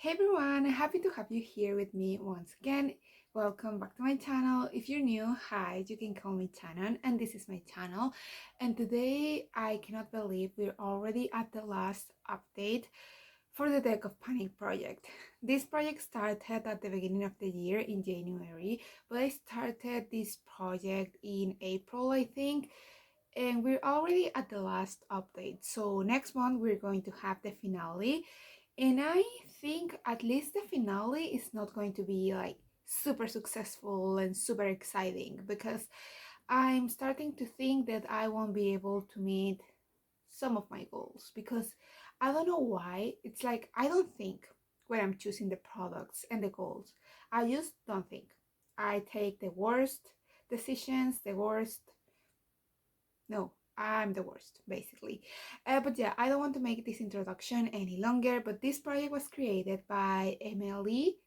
Hey everyone, happy to have you here with me once again. Welcome back to my channel. If you're new, hi, you can call me Shannon, and this is my channel. And today I cannot believe we're already at the last update for the Deck of Panic project. This project started at the beginning of the year in January, but I started this project in April, I think, and we're already at the last update. So next month we're going to have the finale, and I think at least the finale is not going to be like super successful and super exciting, because I'm starting to think that I won't be able to meet some of my goals, because I don't know why. It's like I don't think when I'm choosing the products and the goals. I just don't think. I take the worst decisions, the worst. No, I'm the worst, basically. But yeah, I don't want to make this introduction any longer, but this project was created by Emily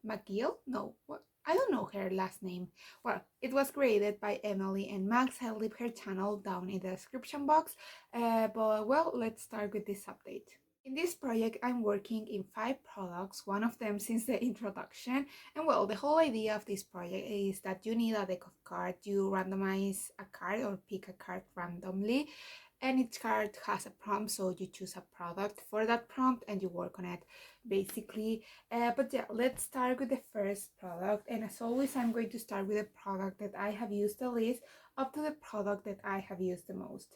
McGill? No, what? I don't know her last name. Well, it was created by Emily and Max. I'll leave her channel down in the description box. But well, let's start with this update. In this project, I'm working in 5 products, one of them since the introduction. And well, the whole idea of this project is that you need a deck of cards. You randomize a card or pick a card randomly, and each card has a prompt, so you choose a product for that prompt and you work on it, basically. But yeah, let's start with the first product, and as always I'm going to start with a product that I have used the least up to the product that I have used the most.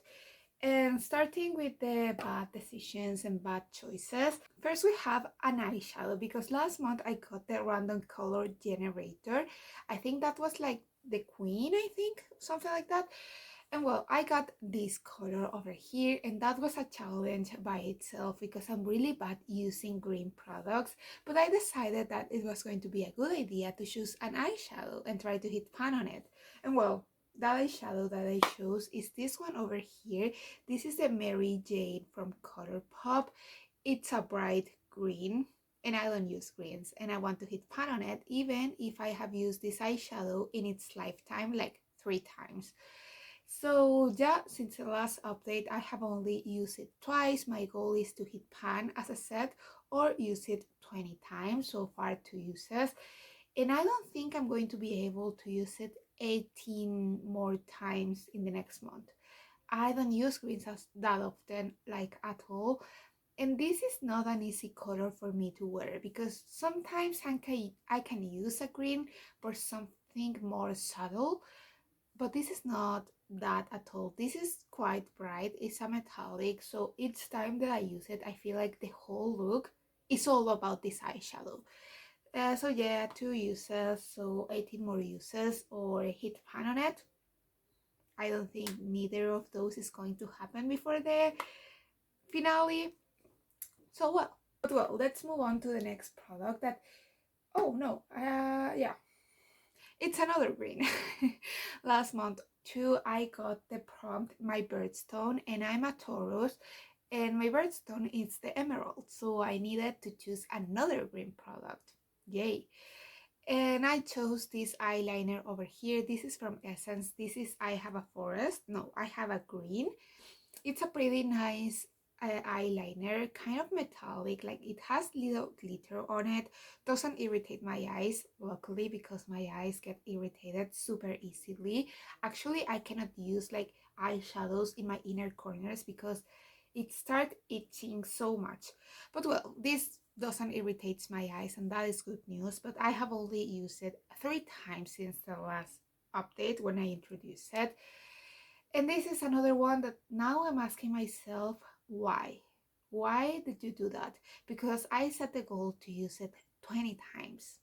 And starting with the bad decisions and bad choices, first we have an eyeshadow, because last month I got the random color generator. I think that was like the queen, I think, something like that. And well, I got this color over here, and that was a challenge by itself because I'm really bad using green products. But I decided that it was going to be a good idea to choose an eyeshadow and try to hit pan on it. And well, that eyeshadow that I chose is this one over here. This is the Mary Jane from ColourPop. It's a bright green, and I don't use greens, and I want to hit pan on it even if I have used this eyeshadow in its lifetime like 3 times. So yeah, since the last update, I have only used it twice. My goal is to hit pan, as I said, or use it 20 times. So far, 2 uses. And I don't think I'm going to be able to use it 18 more times in the next month. I don't use greens that often, like at all. And this is not an easy color for me to wear, because sometimes I can use a green for something more subtle, but this is not that at all. This is quite bright. It's a metallic, so each time that I use it, I feel like the whole look is all about this eyeshadow. So yeah, 2 uses, so 18 more uses, or hit pan on it. I don't think neither of those is going to happen before the finale. So well, but well, let's move on to the next product that, oh no, yeah, it's another green. Last month too, I got the prompt my birthstone, and I'm a Taurus, and my birthstone is the emerald, so I needed to choose another green product. Yay. And I chose this eyeliner over here. This is from Essence. This is I Have a Forest. No, I Have a Green. It's a pretty nice eyeliner, kind of metallic, like it has little glitter on it. Doesn't irritate my eyes, luckily, because my eyes get irritated super easily. Actually, I cannot use like eyeshadows in my inner corners because it starts itching so much. But well, this doesn't irritate my eyes, and that is good news. But I have only used it 3 times since the last update when I introduced it. And this is another one that now I'm asking myself, why? Why did you do that? Because I set the goal to use it 20 times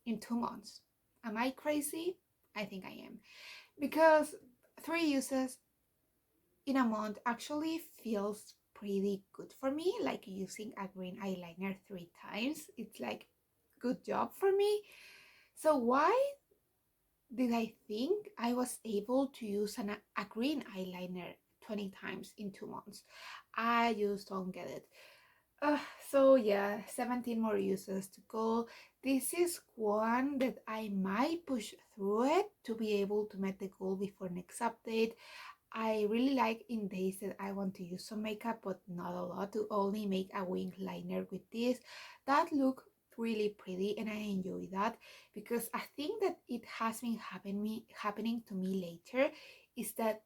in 2 months. Am I crazy? I think I am. Because 3 uses in a month actually feels pretty good for me. Like using a green eyeliner 3 times. It's like, good job for me. So why did I think I was able to use a green eyeliner 20 times in 2 months? I just don't get it. So yeah, 17 more uses to go. This is one that I might push through it to be able to meet the goal before next update. I really like in days that I want to use some makeup but not a lot, to only make a wing liner with this. That look really pretty and I enjoy that, because I think that it has been happening to me later is that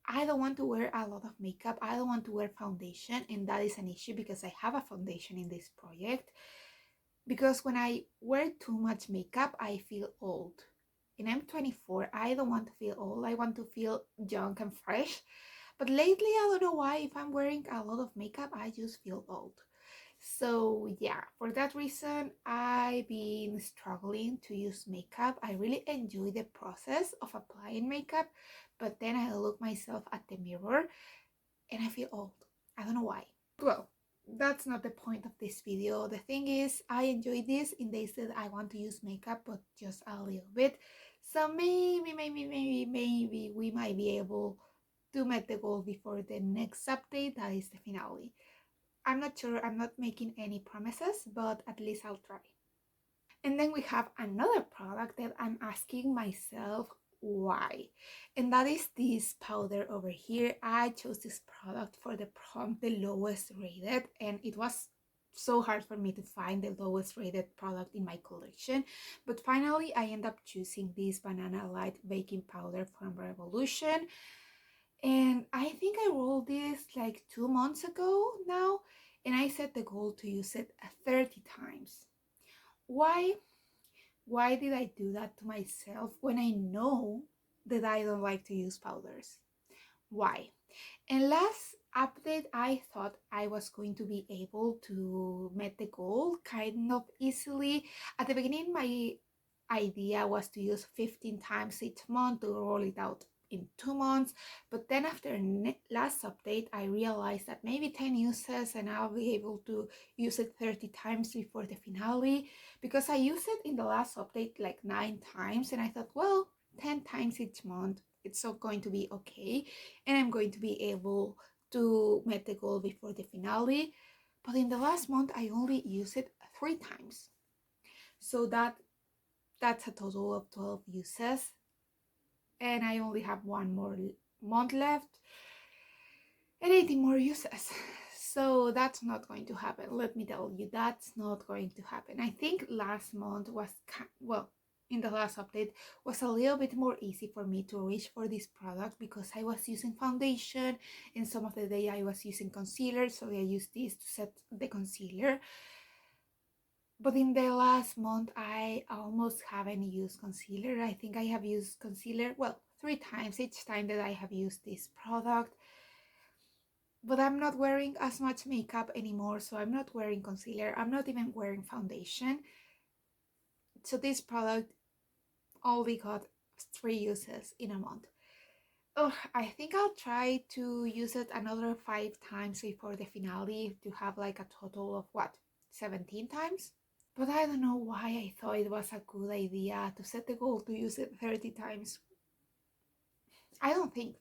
I don't want to wear a lot of makeup. I don't want to wear foundation, and that is an issue because I have a foundation in this project. Because when I wear too much makeup, I feel old. And I'm 24. I don't want to feel old. I want to feel young and fresh. But lately, I don't know why, if I'm wearing a lot of makeup, I just feel old. So yeah, for that reason, I've been struggling to use makeup. I really enjoy the process of applying makeup, but then I look myself at the mirror and I feel old. I don't know why. Well, that's not the point of this video. The thing is, I enjoy this in days that I want to use makeup, but just a little bit. So maybe we might be able to meet the goal before the next update, that is the finale. I'm not sure, I'm not making any promises, but at least I'll try. And then we have another product that I'm asking myself why. And that is this powder over here. I chose this product for the prom, the lowest rated, and it was so hard for me to find the lowest rated product in my collection. But finally, I end up choosing this Banana Light baking powder from Revolution. And I think I rolled this like 2 months ago now, and I set the goal to use it 30 times. Why? Why did I do that to myself when I know that I don't like to use powders? Why? And last update, I thought I was going to be able to meet the goal kind of easily. At the beginning, my idea was to use 15 times each month to roll it out in 2 months. But then after last update, I realized that maybe 10 uses and I'll be able to use it 30 times before the finale, because I used it in the last update like 9 times and I thought, well, 10 times each month, it's so going to be okay and I'm going to be able to meet the goal before the finale. But in the last month, I only used it 3 times. So that's a total of 12 uses. And I only have one more month left and 80 more uses. So that's not going to happen. Let me tell you, that's not going to happen. I think last month was, well, in the last update was a little bit more easy for me to reach for this product because I was using foundation and some of the day I was using concealer, so I used this to set the concealer. But in the last month I almost haven't used concealer. I think I have used concealer, well, 3 times each time that I have used this product. But I'm not wearing as much makeup anymore, so I'm not wearing concealer, I'm not even wearing foundation. So this product only got 3 uses in a month. Oh, I think I'll try to use it another 5 times before the finale to have like a total of what, 17 times? But I don't know why I thought it was a good idea to set the goal to use it 30 times. I don't think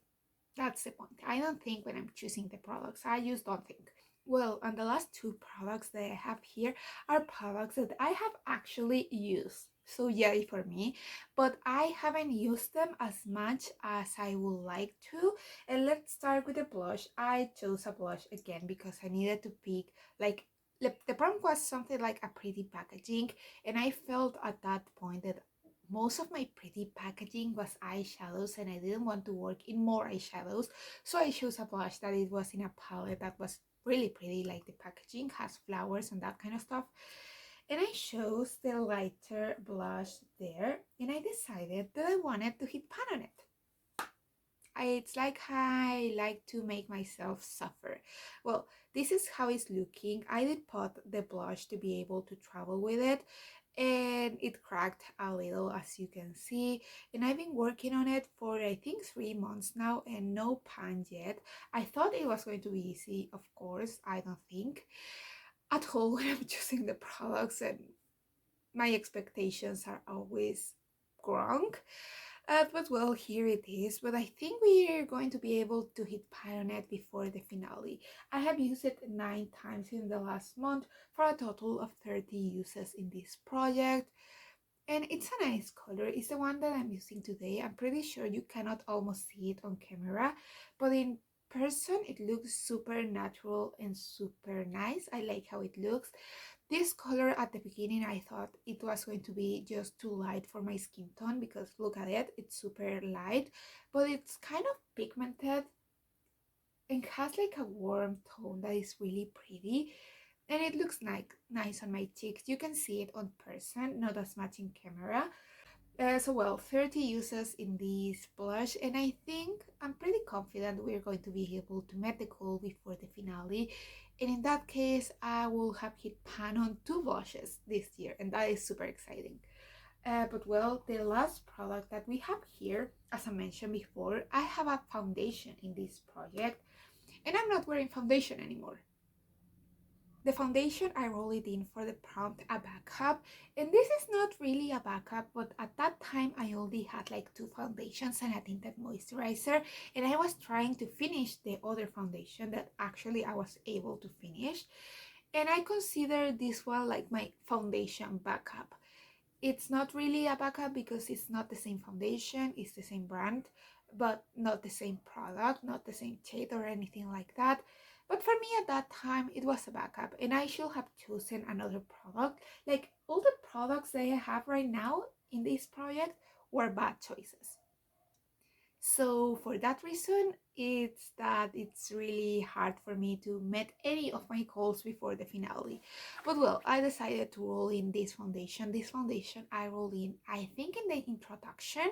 that's the point. I don't think when I'm choosing the products, I just don't think. Well, and the last 2 products that I have here are products that I have actually used. So yay for me, but I haven't used them as much as I would like to. And let's start with the blush. I chose a blush again because I needed to pick, like, the prompt was something like a pretty packaging, and I felt at that point that most of my pretty packaging was eyeshadows and I didn't want to work in more eyeshadows, so I chose a blush that it was in a palette that was really pretty, like the packaging has flowers and that kind of stuff. And I chose the lighter blush there, and I decided that I wanted to hit pan on it. It's like I like to make myself suffer. Well, this is how it's looking. I did put the blush to be able to travel with it, and it cracked a little, as you can see, and I've been working on it for I think 3 months now and no pan yet. I thought it was going to be easy, of course. I don't think at all when I'm choosing the products, and my expectations are always wrong. But well, here it is. But I think we are going to be able to hit Pioneer before the finale. I have used it 9 times in the last month for a total of 30 uses in this project. And it's a nice color. It's the one that I'm using today. I'm pretty sure you cannot almost see it on camera, but in person it looks super natural and super nice. I like how it looks. This color at the beginning I thought it was going to be just too light for my skin tone, because look at it, it's super light, but it's kind of pigmented and has like a warm tone that is really pretty, and it looks nice on my cheeks. You can see it on person, not as much in camera. So well, 30 uses in this blush, and I think I'm pretty confident we're going to be able to meet the goal before the finale. And in that case, I will have hit pan on 2 blushes this year, and that is super exciting. But well, the last product that we have here, as I mentioned before, I have a foundation in this project, and I'm not wearing foundation anymore. The foundation, I roll it in for the prompt a backup, and this is not really a backup, but at that time I only had like 2 foundations and a tinted moisturizer, and I was trying to finish the other foundation that actually I was able to finish, and I consider this one like my foundation backup. It's not really a backup because it's not the same foundation, it's the same brand, but not the same product, not the same shade or anything like that. But for me at that time, it was a backup, and I should have chosen another product. Like all the products that I have right now in this project were bad choices. So for that reason, it's really hard for me to meet any of my goals before the finale. But well, I decided to roll in this foundation. This foundation I rolled in, I think, in the introduction,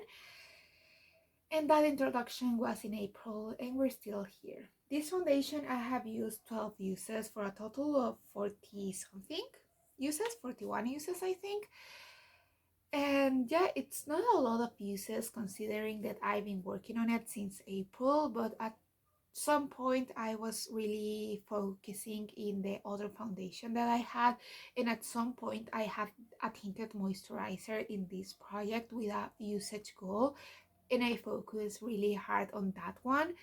and that introduction was in April, and we're still here. This foundation I have used 12 uses for a total of 40 something uses, 41 uses I think. And yeah, it's not a lot of uses considering that I've been working on it since April, but at some point I was really focusing in the other foundation that I had, and at some point I had a tinted moisturizer in this project with a usage goal, and I focused really hard on that one.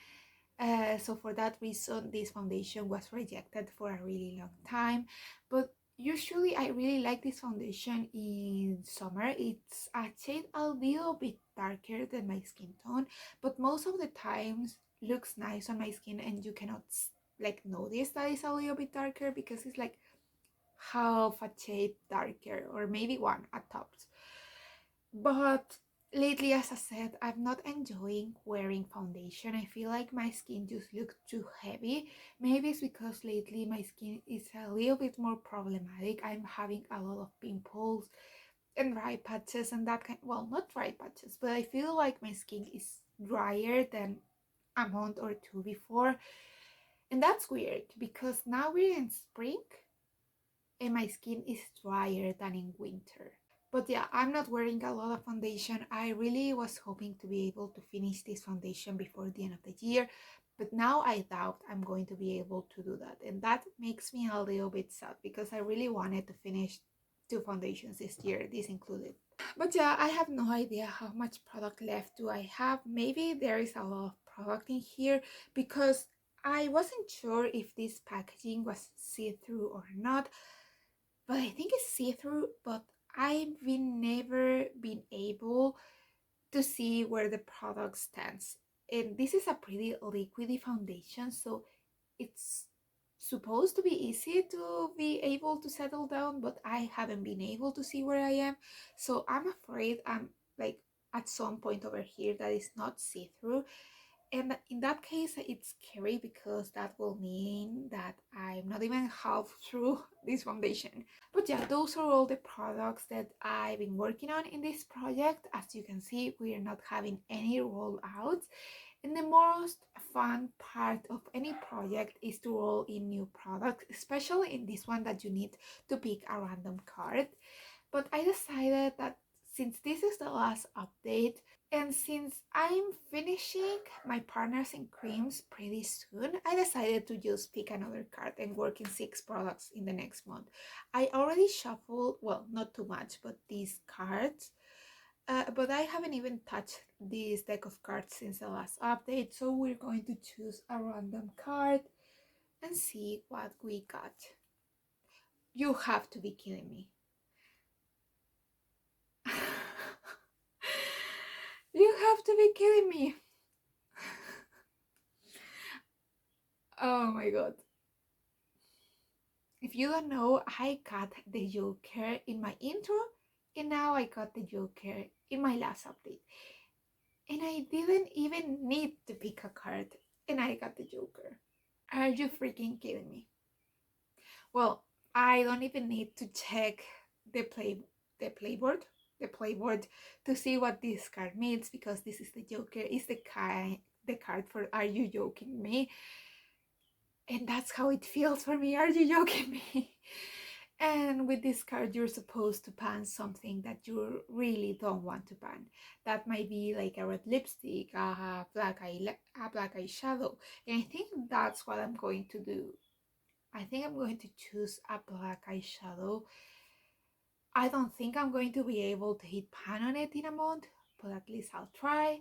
So for that reason, this foundation was rejected for a really long time. But usually I really like this foundation in summer. It's a shade a little bit darker than my skin tone, but most of the times looks nice on my skin, and you cannot like notice that it's a little bit darker because it's like half a shade darker, or maybe one at tops. But lately, as I said, I'm not enjoying wearing foundation. I feel like my skin just looks too heavy. Maybe it's because lately my skin is a little bit more problematic. I'm having a lot of pimples and dry patches and that kind, well, not dry patches, but I feel like my skin is drier than a month or two before. And that's weird because now we're in spring and my skin is drier than in winter. But yeah, I'm not wearing a lot of foundation. I really was hoping to be able to finish this foundation before the end of the year, but now I doubt I'm going to be able to do that. And that makes me a little bit sad because I really wanted to finish 2 foundations this year, this included. But yeah, I have no idea how much product left do I have. Maybe there is a lot of product in here because I wasn't sure if this packaging was see-through or not, but I think it's see-through, but I've never been able to see where the product stands. And this is a pretty liquidy foundation, so it's supposed to be easy to be able to settle down, but I haven't been able to see where I am. So I'm afraid I'm like at some point over here that is not see-through, and in that case it's scary because that will mean that I'm not even half through this foundation. But yeah, those are all the products that I've been working on in this project. As you can see, we are not having any rollouts, and the most fun part of any project is to roll in new products, especially in this one that you need to pick a random card. But I decided that since this is the last update, and since I'm finishing my partners in creams pretty soon, I decided to just pick another card and work in 6 products in the next month. I already shuffled, well, not too much, but these cards. But I haven't even touched this deck of cards since the last update, so we're going to choose a random card and see what we got. You have to be kidding me. have to be kidding me. Oh my god. If you don't know, I got the Joker in my intro, and now I got the Joker in my last update. And I didn't even need to pick a card, and I got the Joker. Are you freaking kidding me? Well, I don't even need to check the playboard the playboard to see what this card means, because this is the Joker. It's the card for Are You Joking Me? And that's how it feels for me. Are you joking me? And with this card, you're supposed to pan something that you really don't want to pan. That might be like a red lipstick, a black eye shadow. And I think that's what I'm going to do. I think I'm going to choose a black eyeshadow. I don't think I'm going to be able to hit pan on it in a month, but at least I'll try.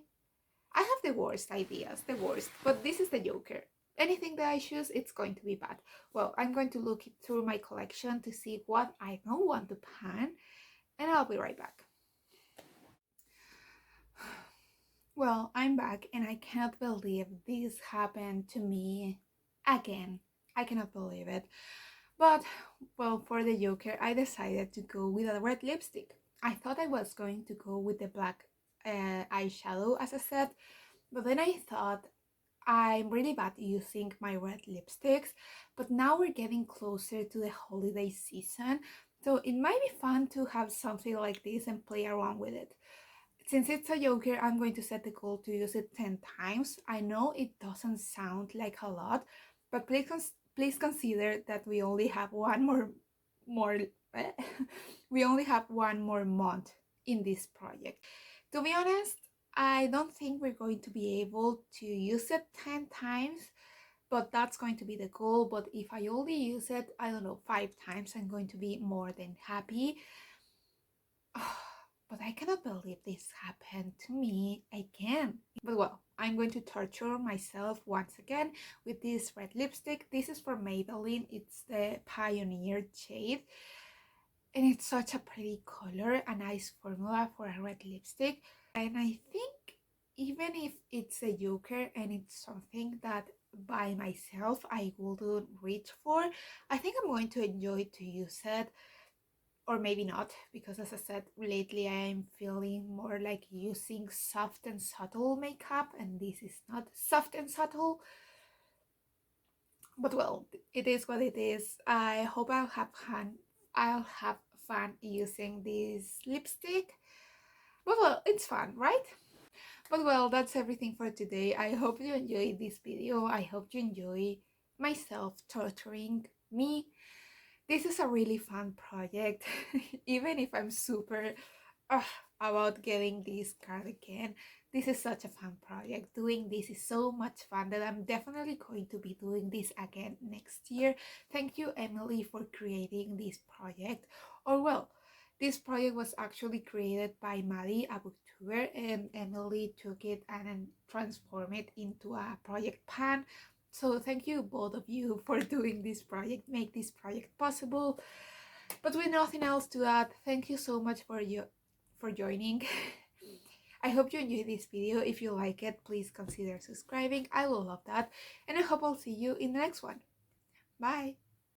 I have the worst ideas, the worst, but this is the Joker. Anything that I choose, it's going to be bad. Well, I'm going to look through my collection to see what I don't want to pan, and I'll be right back. Well, I'm back, and I cannot believe this happened to me again. I cannot believe it. But, well, for the Joker, I decided to go with a red lipstick. I thought I was going to go with the black eyeshadow, as I said, but then I thought I'm really bad using my red lipsticks, but now we're getting closer to the holiday season, so it might be fun to have something like this and play around with it. Since it's a Joker, I'm going to set the goal to use it 10 times. I know it doesn't sound like a lot, but please consider that we only have more we only have one more month in this project. To be honest, I don't think we're going to be able to use it 10 times, but that's going to be the goal. But if I only use it, I don't know, 5 times, I'm going to be more than happy. But I cannot believe this happened to me again. But well, I'm going to torture myself once again with this red lipstick. This is for Maybelline. It's the Pioneer shade. And it's such a pretty color, a nice formula for a red lipstick. And I think even if it's a Joker and it's something that by myself I wouldn't reach for, I think I'm going to enjoy to use it. Or maybe not, because as I said, lately I'm feeling more like using soft and subtle makeup, and this is not soft and subtle. But well, it is what it is. I hope I'll have fun using this lipstick. But well, it's fun, right? But well, that's everything for today. I hope you enjoyed this video. I hope you enjoy myself torturing me. This is a really fun project, even if I'm super about getting this card again. This is such a fun project. Doing this is so much fun that I'm definitely going to be doing this again next year. Thank you, Emily, for creating this project. Or well, this project was actually created by Maddie, a booktuber, and Emily took it and transformed it into a project pan. So thank you, both of you, for doing this project, make this project possible. But with nothing else to add, thank you so much for joining. I hope you enjoyed this video. If you like it, please consider subscribing. I will love that. And I hope I'll see you in the next one. Bye!